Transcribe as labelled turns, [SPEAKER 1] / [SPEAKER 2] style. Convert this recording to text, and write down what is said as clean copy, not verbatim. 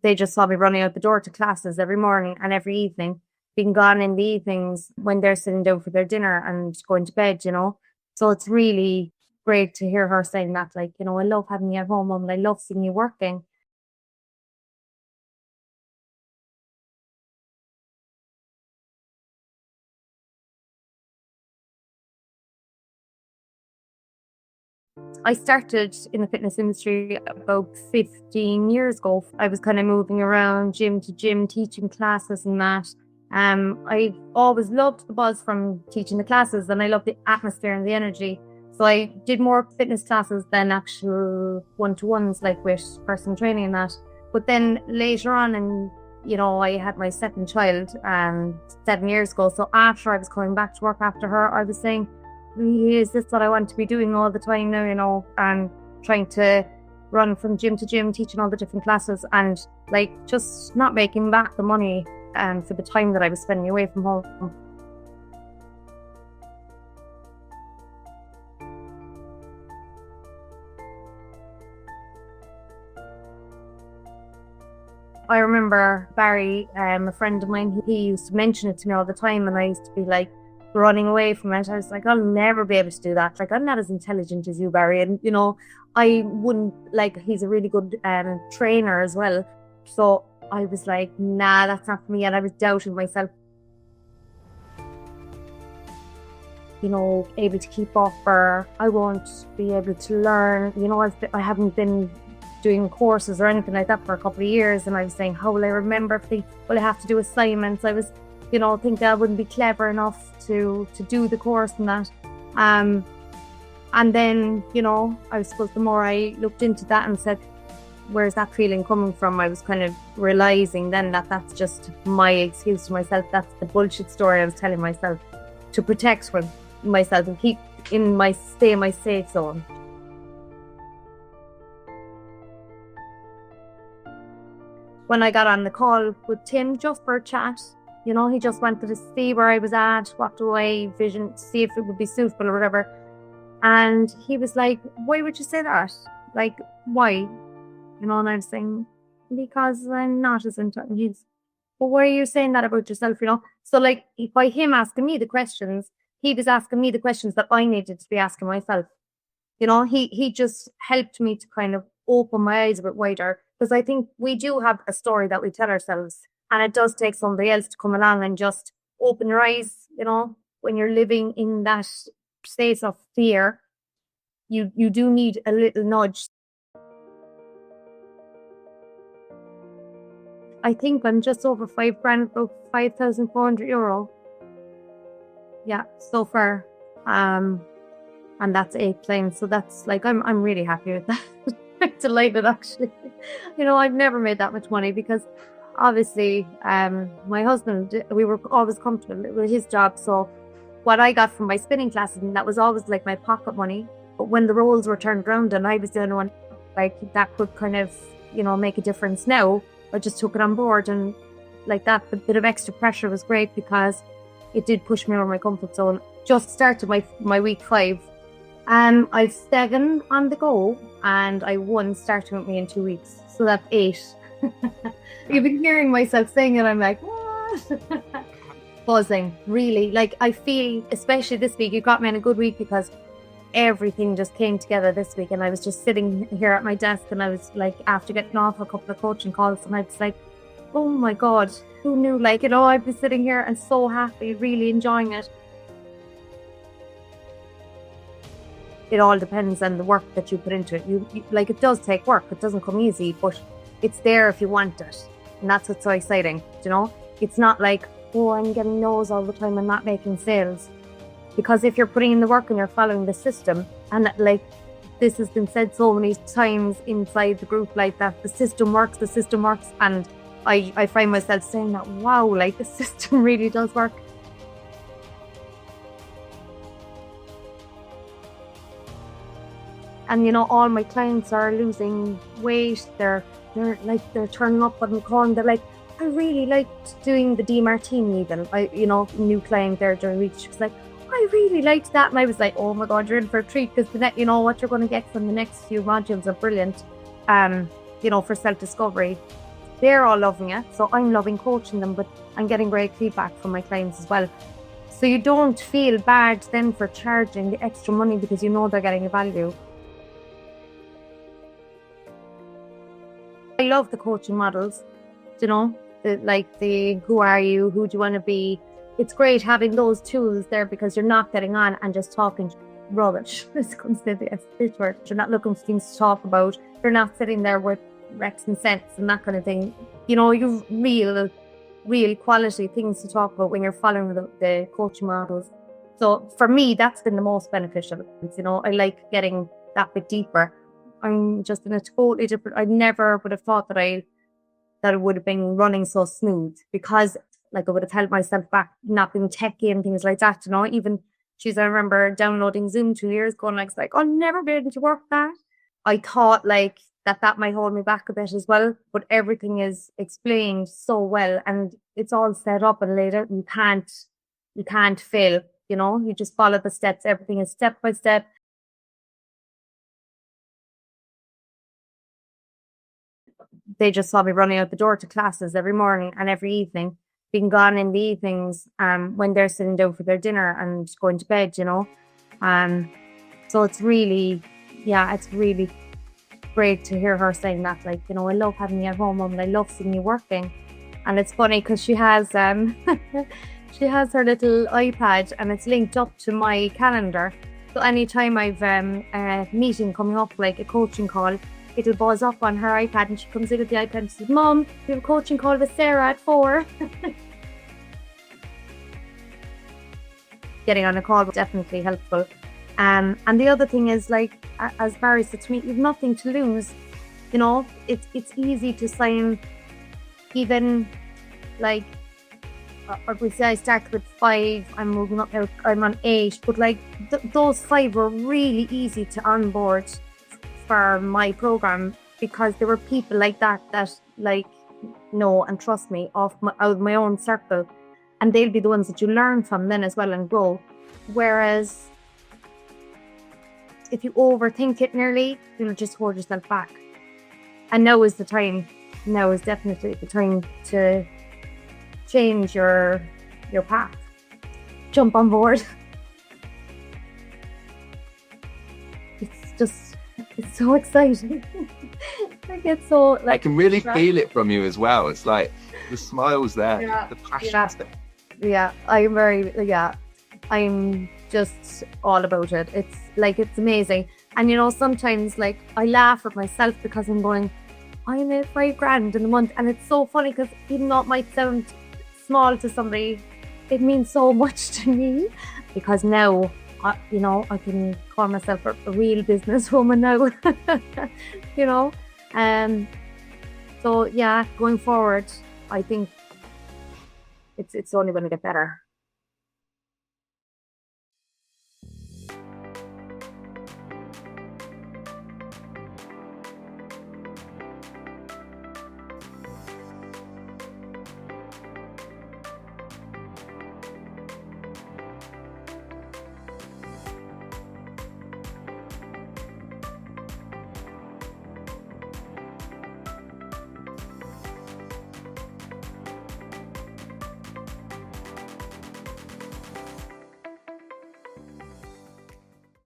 [SPEAKER 1] they just saw me running out the door to classes every morning and every evening, being gone in the evenings when they're sitting down for their dinner and going to bed, So it's really great to hear her saying that, like, I love having you at home, Mum, and I love seeing you working. I started in the fitness industry about 15 years ago. I was kind of moving around gym to gym, teaching classes and that. I always loved the buzz from teaching the classes, and I loved the atmosphere and the energy. So I did more fitness classes than actual one-to-ones, like with personal training and that. But then later on, and I had my second child 7 years ago. So after I was coming back to work after her, I was saying, really, is this what I want to be doing all the time now, and trying to run from gym to gym, teaching all the different classes, and like just not making back the money for the time that I was spending away from home. I remember Barry, a friend of mine, he used to mention it to me all the time, and I used to be like running away from it. I was like, I'll never be able to do that. Like, I'm not as intelligent as you, Barry. And, I wouldn't, like, he's a really good trainer as well. So I was like, nah, that's not for me. And I was doubting myself, able to keep up, or I won't be able to learn. I haven't been doing courses or anything like that for a couple of years. And I was saying, how will I remember everything? Will I have to do assignments? I was, thinking I wouldn't be clever enough to do the course and that. And then, I suppose the more I looked into that and said, where's that feeling coming from? I was kind of realizing then that that's just my excuse to myself. That's the bullshit story I was telling myself to protect myself and keep in my safe zone. When I got on the call with Tim just for a chat, he just wanted to see where I was at, walked away, vision, see if it would be suitable or whatever. And he was like, why would you say that? Like, why? And I was saying, because I'm not as intelligent. He's, well, why are you saying that about yourself, So like, by him asking me the questions, he was asking me the questions that I needed to be asking myself. He just helped me to kind of open my eyes a bit wider, because I think we do have a story that we tell ourselves, and it does take somebody else to come along and just open your eyes, when you're living in that space of fear, you do need a little nudge. I think I'm just over €5,000, about €5,400. Yeah, so far. And that's 8 planes. So that's like, I'm really happy with that. I'm delighted, actually. I've never made that much money, because obviously my husband, we were always comfortable with his job. So what I got from my spinning classes, and that was always like my pocket money. But when the roles were turned around and I was the only one, like, that could kind of, make a difference now, I just took it on board. And like that, the bit of extra pressure was great, because it did push me over my comfort zone. Just started my week 5. I've 7 on the go, and I 1 starting with me in 2 weeks. So that's 8. You've been hearing myself saying it, I'm like, what? Buzzing, really. Like, I feel, especially this week, you got me in a good week, because everything just came together this week. And I was just sitting here at my desk, and I was like, after getting off a couple of coaching calls, and I was like, oh my God, who knew? Like, I'd be sitting here and so happy, really enjoying it. It all depends on the work that you put into it. You like, it does take work. It doesn't come easy, but it's there if you want it. And that's what's so exciting, It's not like, oh, I'm getting no's all the time and not making sales. Because if you're putting in the work and you're following the system, and like this has been said so many times inside the group, like that the system works. And I find myself saying that, wow, like the system really does work. And all my clients are losing weight. They're turning up on the call. They're like, I really liked doing the DMartini even. New client there during the week. She was like, I really liked that. And I was like, oh my God, you're in for a treat, because what you're going to get from the next few modules are brilliant, for self-discovery. they're all loving it. So I'm loving coaching them, but I'm getting great feedback from my clients as well. So you don't feel bad then for charging the extra money because you know they're getting a value. I love the coaching models, you know, the who are you, who do you want to be. It's great having those tools there because you're not getting on and just talking rubbish. This comes to the word. You're not looking for things to talk about. You're not sitting there with recs and cents and that kind of thing. You know, you've real quality things to talk about when you're following the coaching models. So for me, that's been the most beneficial. You know, I like getting that bit deeper. I'm just in a totally different. I never would have thought that it would have been running so smooth because, like, I would have held myself back, not being techy and things like that. You know, even I remember downloading Zoom 2 years ago, and I was like, I'll never be able to work that. I thought like that might hold me back a bit as well, but everything is explained so well and it's all set up and laid out. You can't fail. You know, you just follow the steps. Everything is step by step. They just saw me running out the door to classes every morning and every evening, being gone in the evenings when they're sitting down for their dinner and going to bed, you know. So it's really great to hear her saying that, like, you know, I love having you at home, Mum, and I love seeing you working. And it's funny because she has she has her little iPad and it's linked up to my calendar. So anytime I've a meeting coming up, like a coaching call, it'll buzz up on her iPad and she comes in with the iPad and says, Mum, we have a coaching call with Sarah at 4. Getting on a call was definitely helpful. And the other thing is, like, as Barry said to me, you've nothing to lose. You know, it's easy to sign, even like, we say I started with 5, I'm moving up now, I'm on 8, but like those 5 were really easy to onboard for my program because there were people like that like know and trust me out of my own circle, and they'll be the ones that you learn from then as well and grow. Whereas if you overthink it nearly, you'll just hold yourself back. And now is the time. Now is definitely the time to change your path. Jump on board. It's so exciting. I get so like.
[SPEAKER 2] I can really feel it from you as well. It's like the smiles there, the passion.
[SPEAKER 1] Yeah, I'm just all about it. It's amazing. And you know, sometimes like I laugh at myself because I'm going, I made $5,000 in a month, and it's so funny because even though it might sound small to somebody, it means so much to me because now, you know, I can call myself a real businesswoman now. You know, so yeah, going forward, I think it's only going to get better.